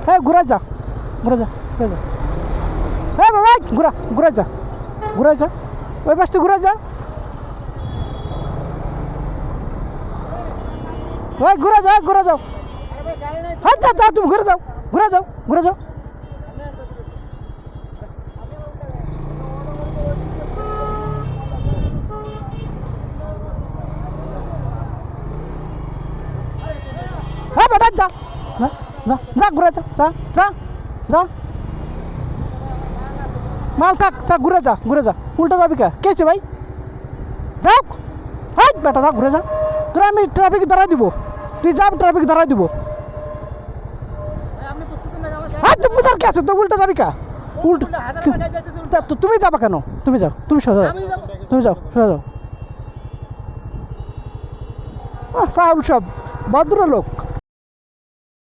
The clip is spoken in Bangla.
হ্যাঁ ঘুরে যা ঘুরে যা ঘুরে যা হ্যাঁ বাবা ঘুরা ঘুরে যা ঘুরে যা ওই পাশ থেকে ঘুরে যা ওই ঘুরে যাও ঘুরে যাও হ্যাঁ যা যা তুমি ঘুরে যাও ঘুরে যাও ঘুরে যাও হ্যাঁ বেটা যা যা যা যা ঘুরে যা যা যা যা মাল থাক থাক ঘুরে যা উল্টা যাবি কে আছে ভাই যাও হ্যাঁ বেটা যা ঘুরে যা তোরা আমি ট্রাফিক ধরাই দিব তুই যা ট্রাফিক ধরাই দিব হ্যাঁ তুই বুঝার কে আছে তুই উল্টা যাবি উল্টা তুমি যাবা কেন তুমি যাও তুমি সোজা যাও তুমি যাও সোজা যাও ফাউল সব ভদ্রলোক